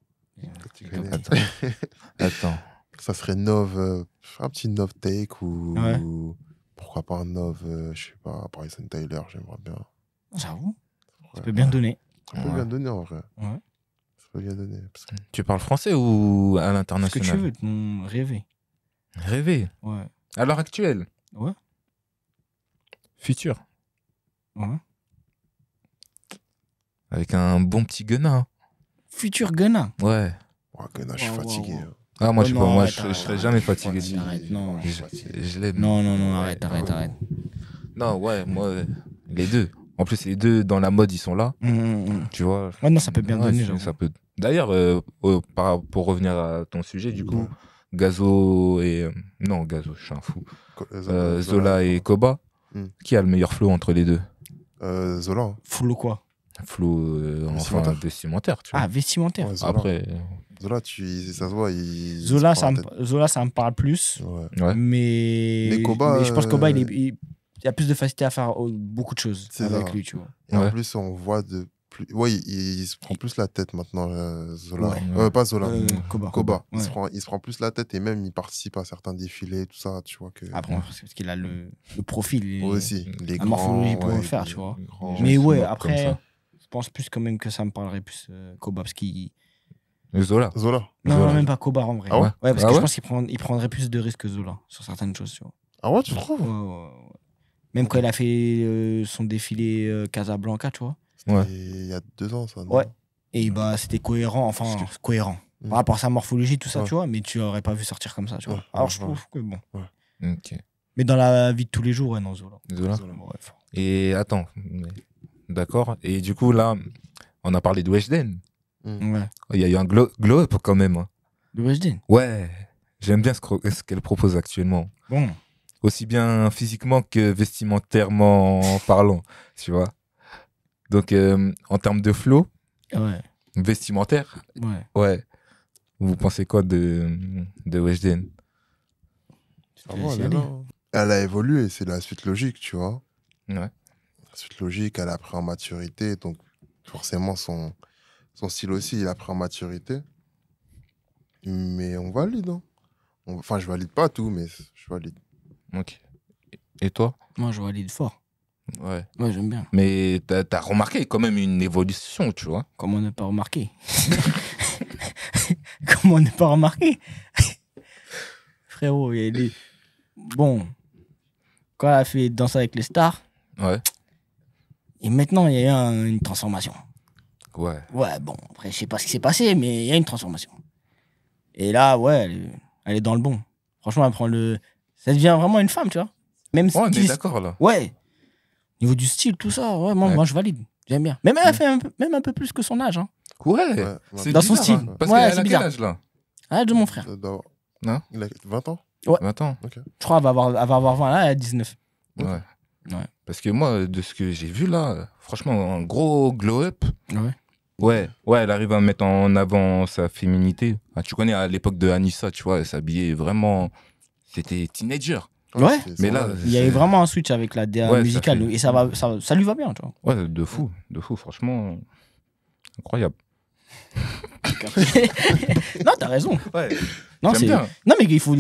S3: Attends.
S2: Ça serait Nove, un petit Nove Take ou pourquoi pas un Nove, je sais pas, Bryson Tyler, j'aimerais bien.
S1: J'avoue. Ça peut bien donner.
S2: Ça peut bien donner en vrai.
S1: Ouais.
S2: Ça peut bien donner.
S3: Tu parles français ou à l'international?
S1: Ce que tu veux, rêver.
S3: Rêver?
S1: Ouais.
S3: À l'heure actuelle?
S1: Ouais.
S3: Futur?
S1: Ouais.
S3: Avec un bon petit Gunna.
S1: Futur Gunna?
S3: Ouais.
S2: Gunna, je suis fatigué.
S3: Ah, moi, je serais jamais fatigué.
S1: Arrête, non.
S3: Je l'aime.
S1: Non, arrête.
S3: Non, ouais, moi, les deux. En plus, les deux, dans la mode, ils sont là. Tu vois.
S1: Ouais, non, ça peut bien donner.
S3: Ça peut. D'ailleurs, pour revenir à ton sujet, du coup, Gazo et. Non, Gazo, je suis un fou. Zola et Koba. Qui a le meilleur flow entre les deux?
S2: Zola.
S1: Flow quoi?
S3: Flow vestimentaire, tu vois.
S1: Ah, vestimentaire.
S2: Ouais,
S3: après.
S2: Zola, ça se voit.
S1: Zola, ça me parle plus.
S3: Ouais.
S1: Mais
S2: Koba,
S1: je pense que Koba, il y a plus de facilité à faire beaucoup de choses avec lui, tu vois.
S2: Et en plus, on voit Ouais, il se prend plus la tête maintenant, Zola. Pas Zola. Koba.
S1: Ouais.
S2: Il se prend plus la tête et même il participe à certains défilés, tout ça, tu vois.
S1: Après, c'est parce qu'il a le profil.
S2: Aussi.
S1: La morphologie pour le faire, tu vois. Mais ouais, après, je pense plus quand même que ça me parlerait plus Koba parce qu'il.
S3: Zola.
S1: Non, même pas Koba en vrai.
S2: Ah ouais?
S1: Ouais, parce que je pense qu'il prendrait plus de risques que Zola sur certaines choses, tu vois.
S2: Ah ouais, tu trouves?
S1: Ouais. Même quand il a fait son défilé Casablanca, tu vois.
S2: Il y a 2 ans, ça. Non?
S1: Ouais. Et bah, c'était cohérent, cohérent. Par rapport à sa morphologie, tout ça, tu vois, mais tu l'aurais pas vu sortir comme ça, tu vois. Alors, je trouve que bon.
S3: Ok.
S1: Mais dans la vie de tous les jours, ouais, non, Zola.
S3: Et attends, d'accord. Et du coup, là, on a parlé de Weshden.
S1: Ouais.
S3: Il y a eu un glow-up quand même. Hein.
S1: De Weshden?
S3: Ouais, j'aime bien ce qu'elle propose actuellement.
S1: Bon.
S3: Aussi bien physiquement que vestimentairement parlant, tu vois. Donc, en termes de flow, vestimentaire, ouais. Vous pensez quoi de Weshden?
S2: Elle a évolué, c'est la suite logique, tu vois.
S3: Ouais.
S2: La suite logique, elle a pris en maturité, donc forcément son style aussi, il a pris en maturité. Mais on valide. Hein. Enfin, je valide pas tout, mais je valide.
S3: Ok. Et toi?
S1: Moi, je valide fort.
S3: Ouais.
S1: Ouais, j'aime bien.
S3: Mais t'as remarqué quand même une évolution, tu vois.
S1: Comment ne pas remarquer? Comment ne pas remarquer? Frérot, il est... Bon, quand elle a fait Danse avec les stars,
S3: ouais.
S1: Et maintenant, il y a eu une transformation.
S3: Ouais.
S1: Ouais, bon, après, je sais pas ce qui s'est passé, mais il y a une transformation. Et là, ouais, elle est dans le bon. Franchement, elle prend le... Ça devient vraiment une femme, tu vois. Même
S3: on est d'accord, là.
S1: Ouais. Niveau du style, tout ça, ouais, moi je valide. J'aime bien. Même elle a fait un peu plus que son âge. Hein.
S3: Ouais. C'est
S1: dans
S3: bizarre,
S1: son style.
S3: Hein. Parce
S1: ouais,
S3: qu'elle a quel âge, là?
S1: Ah, de mon frère.
S2: Non. Il a 20 ans?
S1: Ouais.
S3: 20 ans.
S2: Okay.
S1: Je crois qu'elle va avoir 20, là, elle a 19.
S3: Ouais. Parce que moi, de ce que j'ai vu là, franchement, un gros glow-up. Ouais, elle arrive à mettre en avant sa féminité. Ah, tu connais, à l'époque de Anissa, tu vois, elle s'habillait vraiment... C'était teenager.
S1: Ouais,
S3: mais là...
S1: Il y a eu vraiment un switch avec la DA musicale, et ça lui va bien, tu vois.
S3: Ouais, de fou, franchement, incroyable.
S1: Non, t'as raison.
S3: Ouais.
S1: Non,
S3: bien.
S1: Non, mais il faut...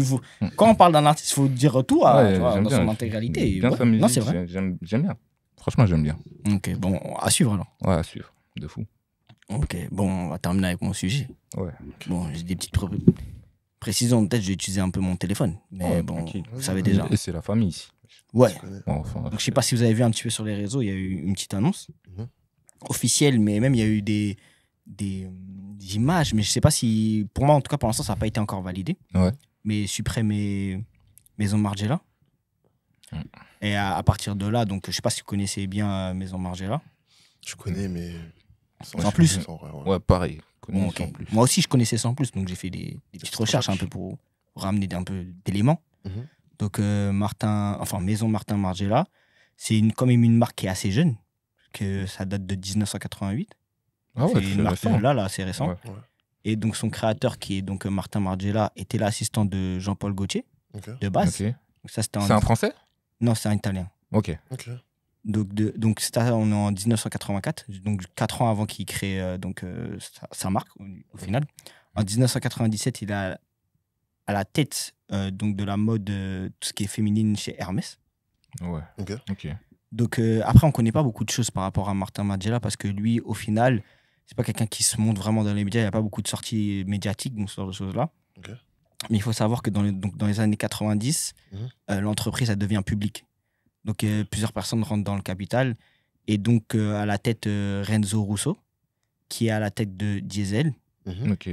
S1: Quand on parle d'un artiste, il faut dire tout dans son intégralité.
S3: Bien sa musique,
S1: non, c'est vrai.
S3: J'aime bien. Franchement, j'aime bien.
S1: Ok, bon, à suivre alors.
S3: Ouais, à suivre, de fou.
S1: Ok, bon, on va terminer avec mon sujet.
S3: Ouais.
S1: Bon, j'ai des petites précisions. Peut-être je vais utiliser un peu mon téléphone. Mais bon, vous savez déjà.
S3: Et c'est la famille ici.
S1: Ouais.
S3: Bon, enfin,
S1: donc, je sais pas si vous avez vu un petit peu sur les réseaux, il y a eu une petite annonce officielle, mais même il y a eu des images, mais je sais pas si, pour moi en tout cas pour l'instant ça n'a pas été encore validé.
S3: Ouais.
S1: Mais Suprême et Maison Margiela. Et à partir de là, donc je sais pas si vous connaissez bien Maison Margiela.
S2: Je connais, mais
S1: sans plus.
S3: Ouais, pareil.
S1: Bon, okay. Moi aussi je connaissais sans plus, donc j'ai fait des petites recherches un peu pour ramener un peu d'éléments. Donc Maison Martin Margiela, c'est quand même une marque qui est assez jeune, que ça date de 1988.
S3: Ah ouais,
S1: c'est une marque là, assez récent. Ouais. Et donc son créateur, qui est donc Martin Margiela, était l'assistant de Jean-Paul Gaultier, de base.
S3: Okay.
S1: Donc ça,
S3: c'est un Français?
S1: Non, c'est un Italien.
S3: Ok.
S1: Donc on est en 1984, donc 4 ans avant qu'il crée sa marque, au final. En 1997, il est à la tête donc de la mode, tout ce qui est féminine chez Hermès.
S3: Ouais. Ok.
S1: Donc après, on connaît pas beaucoup de choses par rapport à Martin Margiela, parce que lui, au final, c'est pas quelqu'un qui se montre vraiment dans les médias. Il n'y a pas beaucoup de sorties médiatiques, donc ce genre de choses-là. Mais il faut savoir que dans les années 90, l'entreprise, elle devient publique. Donc plusieurs personnes rentrent dans le capital. Et donc à la tête, Renzo Russo, qui est à la tête de Diesel.
S3: Ok.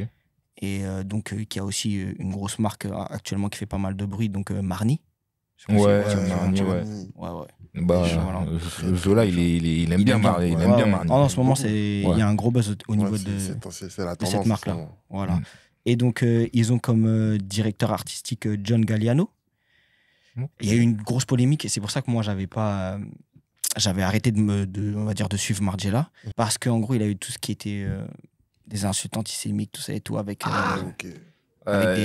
S1: Et donc qui a aussi une grosse marque actuellement qui fait pas mal de bruit, donc Marni.
S3: Ouais. Bah, Zola, il aime bien Marni. Il aime bien Marni.
S1: En ce moment, il y a un gros buzz au niveau de cette marque-là. Voilà. Et donc, ils ont comme directeur artistique John Galliano. Il y a eu une grosse polémique, et c'est pour ça que moi, j'avais arrêté on va dire, de suivre Margiela, parce qu'en gros, il a eu tout ce qui était des insultes antisémites, tout ça et tout, avec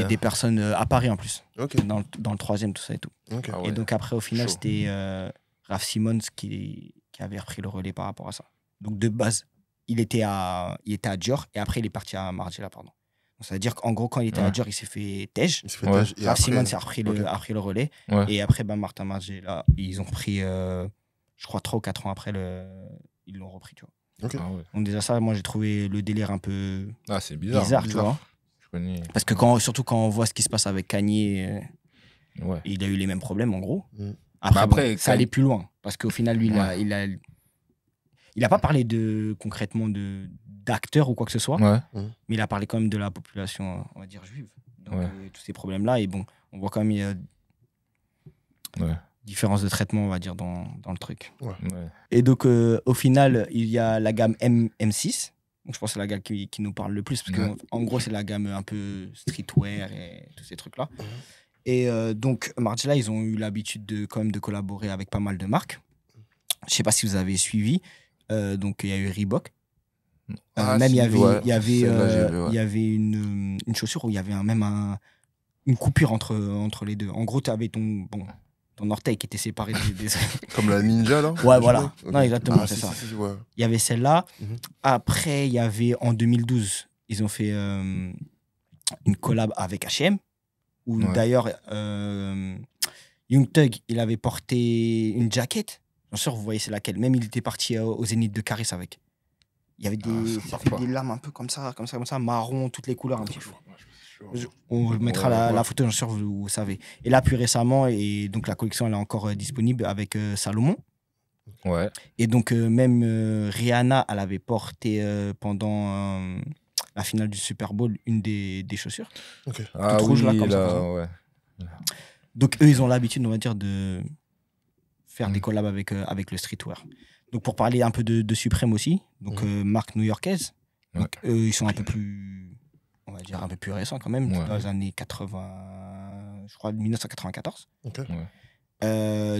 S1: des personnes à Paris en plus, dans le 3e, tout ça et tout. Et donc après, au final, c'était Raph Simons qui avait repris le relais par rapport à ça. Donc de base, il était à Dior, et après il est parti à Margiela, pardon. Donc, ça veut dire qu'en gros, quand il était à Dior, il s'est fait tège. Raph Simons a repris le relais. Et après, Martin Margiela, ils ont repris, je crois 3 ou 4 ans après, ils l'ont repris, tu vois. Donc déjà ça, moi j'ai trouvé le délire un peu
S3: c'est bizarre,
S1: tu vois. Parce que surtout quand on voit ce qui se passe avec Kanye, il a eu les mêmes problèmes en gros. Après, ça allait plus loin, parce qu'au final lui il Il n'a pas parlé concrètement d'acteurs ou quoi que ce soit, mais il a parlé quand même de la population, on va dire, juive. Donc, tous ces problèmes-là. Et bon, on voit quand même il y a différence de traitement, on va dire, dans le truc. Et donc, au final, il y a la gamme M6. Donc, je pense que c'est la gamme qui nous parle le plus, parce qu'en gros, c'est la gamme un peu streetwear et tous ces trucs-là. Et donc, Margiela, ils ont eu l'habitude quand même de collaborer avec pas mal de marques. Je ne sais pas si vous avez suivi. Donc, il y a eu Reebok. Même, il y avait une chaussure où il y avait même une coupure entre les deux. En gros, tu avais ton orteil qui était séparé des...
S2: Comme la Ninja, là.
S1: Ouais, voilà. Non, exactement, c'est ça. Il y avait celle-là. Après, il y avait, en 2012, ils ont fait une collab avec H&M, où d'ailleurs, Young Thug, il avait porté une jaquette. Bien sûr, vous voyez c'est laquelle. Même, il était parti au Zénith de Caris avec. Il y avait des lames un peu comme ça, marron, toutes les couleurs un petit peu. On mettra la photo, bien sûr, vous savez. Et là, plus récemment, et donc la collection elle est encore disponible avec Salomon. Et donc, même Rihanna, elle avait porté pendant la finale du Super Bowl une des chaussures. Toute rouge, là, comme ça. Donc, eux, ils ont l'habitude, on va dire, de faire des collabs avec le streetwear. Donc, pour parler un peu de Supreme aussi, donc marque new-yorkaise. Donc, eux, ils sont un peu plus, on va dire, un peu plus récents quand même, dans les années 80, je crois, 1994.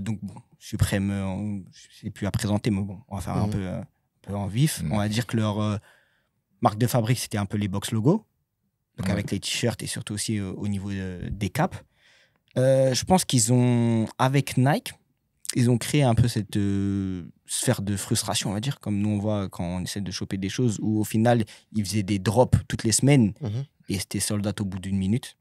S1: Donc, bon, Supreme, je sais plus à présenter, mais bon, on va faire un peu en vif. On va dire que leur marque de fabrique, c'était un peu les box logos, donc avec les t-shirts et surtout aussi au niveau des caps. Je pense qu'ils ont, avec Nike, ils ont créé un peu cette sphère de frustration, on va dire, comme nous on voit quand on essaie de choper des choses, où au final, ils faisaient des drops toutes les semaines et c'était sold out au bout d'une minute.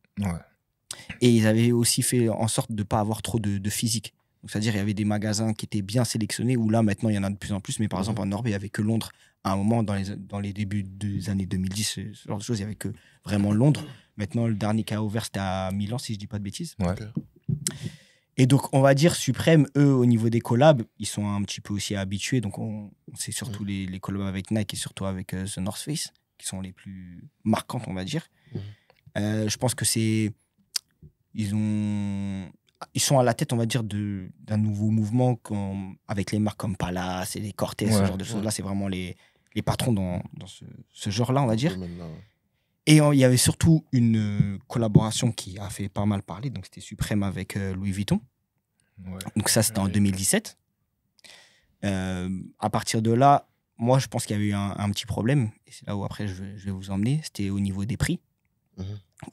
S1: Et ils avaient aussi fait en sorte de ne pas avoir trop de physique. C'est-à-dire il y avait des magasins qui étaient bien sélectionnés, où là, maintenant, il y en a de plus en plus. Mais par exemple, en Norvège, il n'y avait que Londres. À un moment, dans les débuts des années 2010, ce genre de choses, il n'y avait que vraiment Londres. Maintenant, le dernier qui a ouvert, c'était à Milan, si je ne dis pas de bêtises. Et donc, on va dire, Supreme, eux, au niveau des collabs, ils sont un petit peu aussi habitués. Donc, c'est surtout les collabs avec Nike et surtout avec The North Face, qui sont les plus marquantes, on va dire. Je pense que ils sont à la tête, on va dire, d'un nouveau mouvement avec les marques comme Palace et les Cortez, ce genre de choses-là. C'est vraiment les patrons dans ce genre-là, on va dire. Et il y avait surtout une collaboration qui a fait pas mal parler. Donc, c'était Supreme avec Louis Vuitton. Donc, ça, c'était en 2017. À partir de là, moi, je pense qu'il y avait eu un petit problème. Et c'est là où, après, je vais vous emmener. C'était au niveau des prix.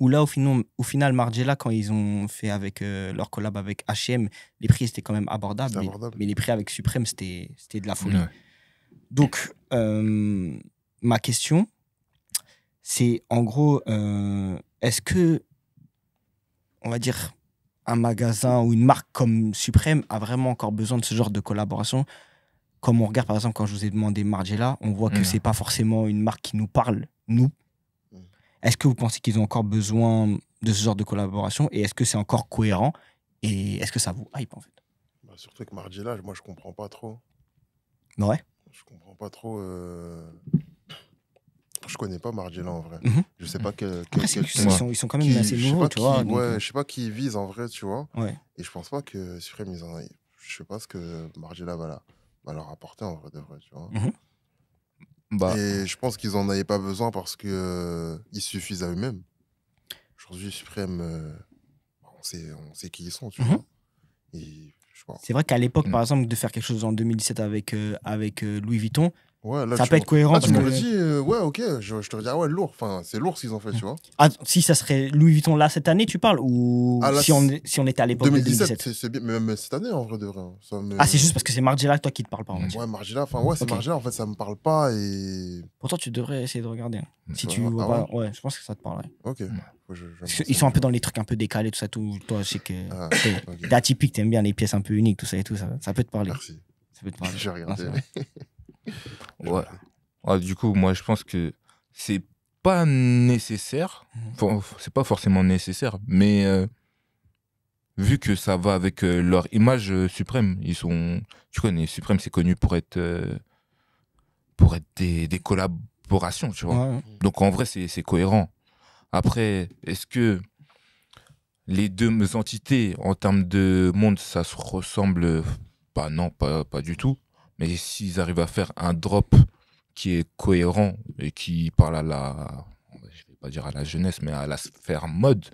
S1: Où là, au final, Margiela, quand ils ont fait avec leur collab avec H&M, les prix étaient quand même abordables. Mais les prix avec Supreme, c'était de la folie. Donc, ma question, c'est en gros, est-ce que, on va dire, un magasin ou une marque comme Supreme a vraiment encore besoin de ce genre de collaboration? Comme on regarde, par exemple, quand je vous ai demandé Margiela, on voit que c'est pas forcément une marque qui nous parle, nous. Est-ce que vous pensez qu'ils ont encore besoin de ce genre de collaboration? Et est-ce que c'est encore cohérent? Et est-ce que ça vous hype, en fait?
S2: Surtout que Margiela, moi, je comprends pas trop.
S1: Ouais.
S2: Je comprends pas trop. Je connais pas Margiela, en vrai. Je sais pas
S1: Après, ils sont quand même assez nouveaux, tu vois.
S2: Je sais pas qui ils visent, en vrai, tu vois. Et je pense pas que Supreme, je sais pas ce que Margiela va leur apporter, en vrai, de vrai, tu vois. Et je pense qu'ils n'en avaient pas besoin parce qu'ils suffisent à eux-mêmes. Aujourd'hui, Supreme, on sait qui ils sont, tu vois. Et
S1: c'est vrai qu'à l'époque, par exemple, de faire quelque chose en 2017 avec Louis Vuitton, ça peut être cohérent.
S2: Tu me dis, ouais, ok, je te dis, ah ouais, lourd. Enfin, c'est lourd ce qu'ils ont fait, tu vois.
S1: Ah, si ça serait Louis Vuitton là cette année, tu parles? Ou si on était à l'époque
S2: 2017 c'est bien, mais même cette année, en vrai de vrai.
S1: C'est juste parce que c'est Margiela, toi, qui te parle pas.
S2: Ouais, Margiela, c'est Margiela, en fait, ça me parle pas. Et...
S1: Pourtant, tu devrais essayer de regarder. Si tu vois pas, ouais, je pense que ça te parlerait.
S2: Ok.
S1: Ils sont un peu dans les trucs un peu décalés, tout ça. Toi, je sais que t'es atypique, t'aimes bien les pièces un peu uniques, tout ça et tout. Ça peut te parler.
S2: Merci.
S1: Ça peut te parler.
S2: J'ai regardé.
S3: Du coup, moi, je pense que c'est pas nécessaire. C'est pas forcément nécessaire, mais vu que ça va avec leur image Suprême, tu connais, Suprême, c'est connu pour être pour être des collaborations, tu vois.
S1: Ouais.
S3: Donc en vrai, c'est cohérent. Après, est-ce que les deux entités, en termes de monde, ça se ressemble? Bah non, pas du tout. Mais s'ils arrivent à faire un drop qui est cohérent et qui parle je vais pas dire à la jeunesse, mais à la sphère mode,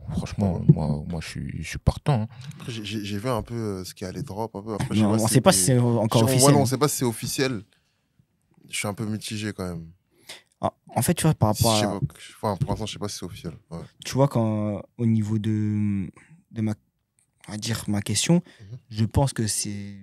S3: franchement, moi je suis partant. Hein.
S2: Après, j'ai vu un peu ce qui allait drop. Un peu. Après,
S1: Non, on sait pas si c'est encore officiel.
S2: Voilà, on sait pas si c'est officiel. Je suis un peu mitigé quand même.
S1: En fait, tu vois, par rapport à...
S2: Enfin, pour l'instant, je sais pas si c'est officiel. Ouais.
S1: Tu vois, au niveau de ma question, je pense que c'est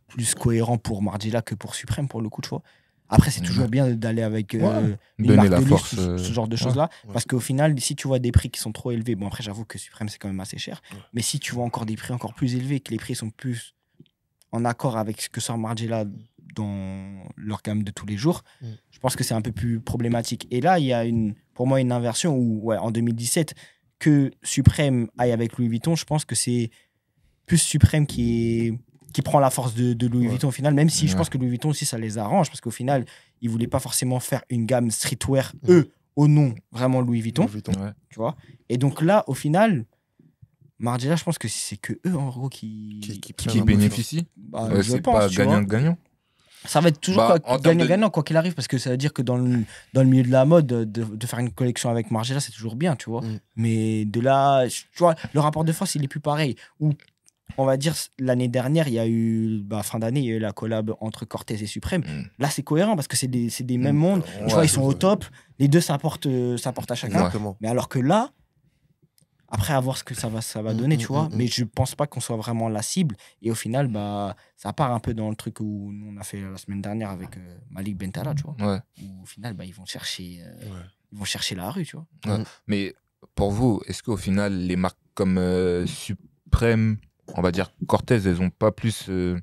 S1: plus cohérent pour Margiela que pour Suprême, pour le coup, tu vois. Après, c'est toujours bien d'aller avec une
S3: donner
S1: marque
S3: la
S1: de
S3: force,
S1: luxe, ce genre de choses-là. Parce qu'au final, si tu vois des prix qui sont trop élevés, bon, après, j'avoue que Suprême, c'est quand même assez cher. Mais si tu vois encore des prix encore plus élevés, que les prix sont plus en accord avec ce que sort Margiela dans leur gamme de tous les jours, je pense que c'est un peu plus problématique. Et là, il y a pour moi une inversion où, en 2017, que Suprême aille avec Louis Vuitton, je pense que c'est plus Suprême qui prend la force de Louis Vuitton au final, même si je pense que Louis Vuitton aussi, ça les arrange, parce qu'au final, ils ne voulaient pas forcément faire une gamme streetwear, eux, au nom vraiment Louis Vuitton. Tu vois. Et donc là, au final, Margiela, je pense que c'est que eux, en gros, qui
S3: bénéficient. C'est pas gagnant-gagnant.
S1: Ça va être toujours gagnant-gagnant, quoi qu'il arrive, parce que ça veut dire que dans le milieu de la mode, de faire une collection avec Margiela, c'est toujours bien, tu vois. Mais de là, tu vois, le rapport de force, il est plus pareil. Ou, on va dire, l'année dernière, il y a eu, fin d'année, il y a eu la collab entre Cortez et Suprême. Là, c'est cohérent, parce que c'est des mêmes mondes. Tu vois, ils sont au top. Les deux, ça apporte à chacun. Mais alors que là, après, à voir ce que ça va donner, tu vois. Mais je pense pas qu'on soit vraiment la cible. Et au final, ça part un peu dans le truc où nous, on a fait la semaine dernière avec Malik Bentala, tu vois. Où au final, ils vont chercher la rue, tu vois.
S3: Mais pour vous, est-ce qu'au final, les marques comme Suprême, on va dire Cortez, elles ont pas plus j'allais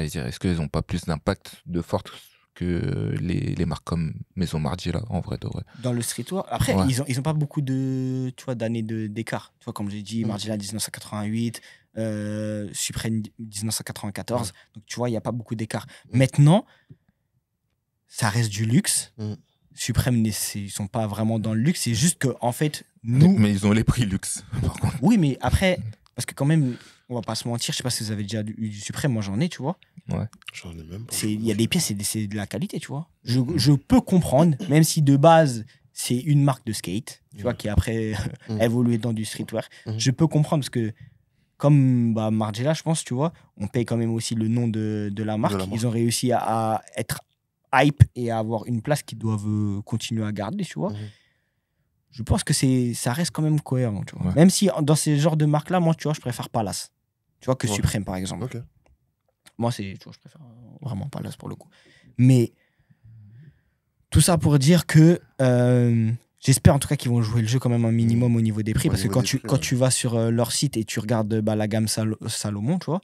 S3: dire, est-ce qu'elles ont pas plus d'impact de force que les marques comme Maison Margiela, en vrai de vrai.
S1: Dans le streetwear, après, ils ont pas beaucoup d'années d'écart. Tu vois, comme j'ai dit, Margiela 1988, Suprême 1994. Donc, tu vois, il n'y a pas beaucoup d'écart. Maintenant, ça reste du luxe. Suprême, ils sont pas vraiment dans le luxe. C'est juste que, en fait, nous...
S3: Mais ils ont les prix luxe, par contre.
S1: Oui, mais après, parce que quand même... On va pas se mentir, je sais pas si vous avez déjà eu du Suprême, moi j'en ai, tu vois.
S2: J'en ai même pas.
S1: Il y a des pièces, c'est de la qualité, tu vois. Je peux comprendre, même si de base, c'est une marque de skate, tu vois, qui après évolué dans du streetwear. Je peux comprendre parce que, comme Margiela, je pense, tu vois, on paye quand même aussi le nom de la marque. Ils ont réussi à être hype et à avoir une place qu'ils doivent continuer à garder, tu vois. Je pense que ça reste quand même cohérent, tu vois. Même si dans ces genres de marques-là, moi, tu vois, je préfère Palace. Tu vois, que Suprême, par exemple. Moi, tu vois, je préfère vraiment Palace pour le coup. Mais tout ça pour dire que j'espère en tout cas qu'ils vont jouer le jeu quand même un minimum au niveau des prix. Parce que quand tu vas sur leur site et tu regardes la gamme Salomon, tu vois,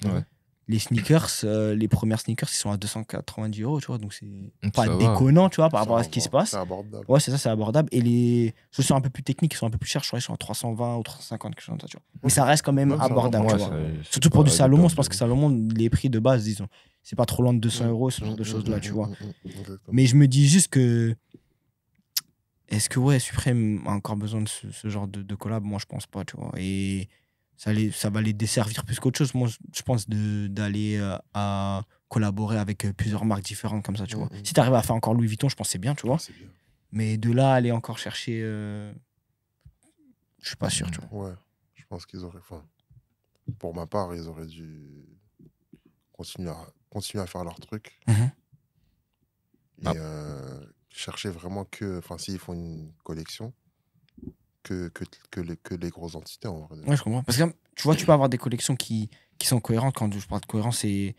S1: les sneakers, les premières sneakers, ils sont à 290 €, tu vois. Donc, c'est pas déconnant, tu vois, par rapport à ce qui se passe.
S2: C'est abordable.
S1: Ouais, c'est ça, c'est abordable. Et les chaussures un peu plus techniques, qui sont un peu plus chères, je crois, ils sont à 320 ou 350, quelque chose comme ça, tu vois. Mais ça reste quand même abordable, tu vois. Surtout pour du Salomon, je pense que Salomon, les prix de base, disons, c'est pas trop loin de 200 €, ce genre de choses-là, tu vois. Mais je me dis juste que. Est-ce que, Suprême a encore besoin de ce genre de collab? Moi, je pense pas, tu vois. Et. Ça va les desservir plus qu'autre chose. Moi, je pense d'aller à collaborer avec plusieurs marques différentes comme ça, tu vois. Si tu arrives à faire encore Louis Vuitton, je pense que c'est bien, tu vois. Mais de là, aller encore chercher... je suis pas sûr, tu vois.
S2: Ouais, je pense qu'ils auraient... Enfin, pour ma part, ils auraient dû continuer à faire leur truc. Et chercher vraiment que... Enfin, s'ils font une collection... Que les grosses entités en vrai.
S1: Ouais, je comprends. Parce que tu vois, tu peux avoir des collections qui sont cohérentes. Quand je parle de cohérence, c'est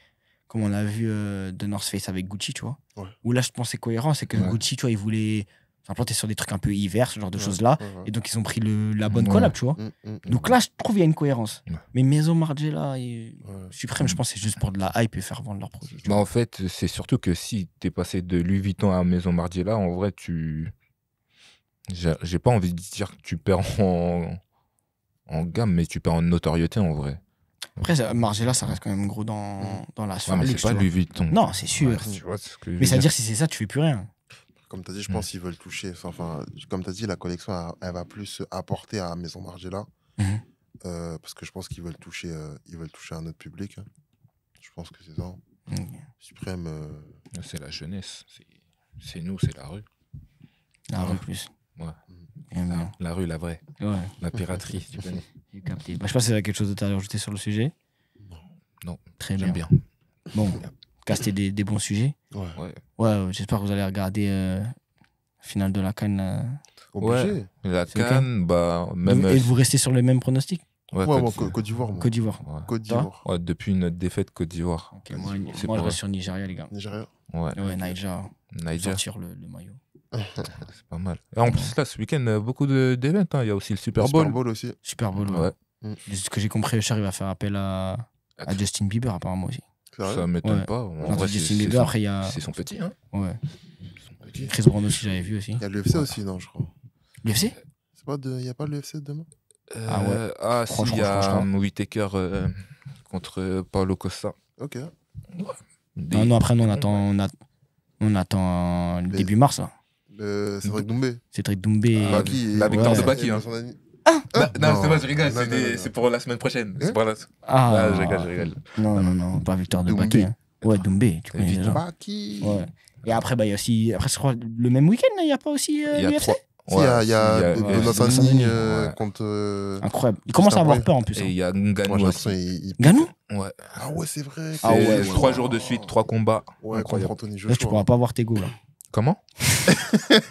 S1: comme on a vu de North Face avec Gucci, tu vois. Où là, je pense que c'est cohérent, c'est que Gucci, tu vois, ils voulaient s'implanter sur des trucs un peu hiver, ce genre de choses-là. Et donc, ils ont pris la bonne collab, tu vois. Donc là, je trouve qu'il y a une cohérence. Mais Maison Margiela et Suprême, je pense que c'est juste pour de la hype et faire vendre leurs produits.
S3: En fait, c'est surtout que si t'es passé de Louis Vuitton à Maison Margiela, en vrai, j'ai pas envie de dire que tu perds en gamme, mais tu perds en notoriété en vrai.
S1: Après, Margiela, ça reste quand même gros dans la
S3: soirée. Ouais, mais c'est pas Louis Vuitton.
S1: Non, c'est sûr.
S3: Ouais, tu vois,
S1: mais ça veut dire si c'est ça, tu fais plus rien.
S2: Comme tu as dit, je pense qu'ils veulent toucher. Enfin, comme tu as dit, la collection, elle va plus apporter à Maison Margiela. Parce que je pense qu'ils veulent toucher un autre public. Hein. Je pense que c'est ça. Suprême.
S3: C'est la jeunesse. C'est nous, c'est la rue.
S1: La rue plus.
S3: Ouais. La rue, la vraie.
S1: Ouais.
S3: La piraterie, tu connais.
S1: J'ai capté. Je sais pas si tu as quelque chose d'autre à rajouter sur le sujet.
S3: Non.
S1: Très
S3: j'aime bien.
S1: Bon, caster des bons sujets. Ouais, j'espère que vous allez regarder la finale de la CAN.
S2: Obligé.
S3: La CAN, bah, même.
S1: Et vous restez sur les mêmes pronostics?
S2: Ouais, Côte d'Ivoire.
S1: Côte d'Ivoire.
S2: Côte d'Ivoire.
S3: Ouais, depuis notre défaite Côte d'Ivoire.
S1: Okay, moi je reste sur Nigeria, les gars.
S2: Nigeria.
S3: Ouais,
S1: Nigeria. Sortir le maillot.
S3: C'est pas mal. Et en plus, là, ce week-end, beaucoup d'événements. Hein. Il y a aussi le Super Bowl.
S2: Super Bowl aussi.
S1: Super Bowl, ouais. Ce que j'ai compris, Richard, il va faire appel à Justin Bieber, apparemment aussi.
S3: Ça m'étonne pas. En vrai,
S1: Justin Bieber, après, il y a.
S3: C'est son petit, hein.
S1: Ouais. Chris Brown aussi, j'avais vu aussi.
S2: Il y a l'UFC aussi, non, je crois.
S1: L'UFC?
S2: Il n'y a pas l'UFC demain?
S1: Ah ouais.
S3: Ah, si, il y a Whittaker contre Paulo Costa.
S2: Ok.
S1: Non, après, nous, on attend le début mars, là.
S2: Cédric Doumbé.
S1: Cédric Doumbé.
S3: La victoire de Baki, hein. Non, c'est pas, je rigole, c'est pour la semaine prochaine. C'est pour je rigole.
S1: Non, pas victoire de Baki. Hein. Ouais, Doumbé, tu connais déjà.
S2: Baki.
S1: Ouais. Et après, il y a aussi. Après, je crois, le même week-end, il n'y a pas aussi l'UFC?
S2: Il y a Donatoni contre.
S1: Incroyable. Il commence à avoir peur en plus.
S3: Et il y a Ngannou aussi.
S1: Ngannou?
S3: Ouais.
S2: Ah ouais, c'est vrai.
S3: 3 jours de suite, 3 combats.
S2: Ouais, contre Anthony Joshua.
S1: Là, tu pourras pas voir tes goûts, là.
S3: Comment?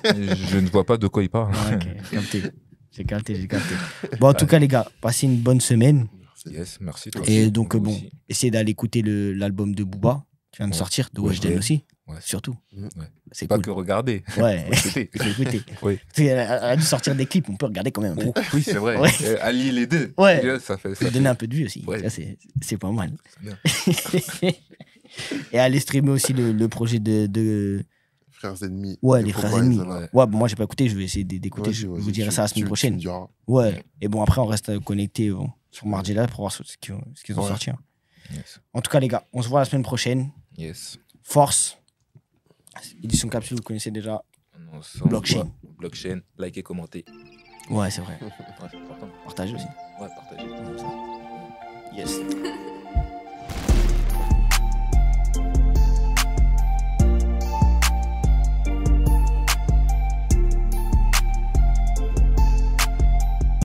S3: Je ne vois pas de quoi il parle.
S1: Ok, j'ai capté. Bon, en tout cas, les gars, passez une bonne semaine.
S3: Yes, merci. Toi
S1: et donc, bon, essayez d'aller écouter l'album de Booba qui vient de sortir, de Weshden aussi. Ouais. Surtout.
S3: Ouais. C'est pas cool. Que regarder.
S1: Ouais, écouter. Oui. Elle a dû sortir des clips, on peut regarder quand même un peu.
S3: Oui, c'est vrai. Ouais. Allier les deux.
S1: Ouais.
S3: Ça fait
S1: donner un peu de vue aussi. Ouais. C'est pas mal.
S3: Bien.
S1: Et aller streamer aussi le projet de...
S2: Frères ennemis.
S1: Ouais, les frères ennemis. Ouais, bon, moi, j'ai pas écouté, je vais essayer d'écouter. Je vous dirai ça la semaine prochaine. Ouais. Et bon, après, on reste connecté sur Margiela pour voir ce qu'ils ont sorti.
S3: Yes.
S1: En tout cas, les gars, on se voit la semaine prochaine.
S3: Yes.
S1: Force. Édition Capsule, vous connaissez déjà. Blockchain.
S3: Blockchain, likez, commentez.
S1: Ouais, c'est vrai.
S3: Ouais, c'est important.
S1: Partagez aussi.
S3: Ouais, partagez.
S1: Yes.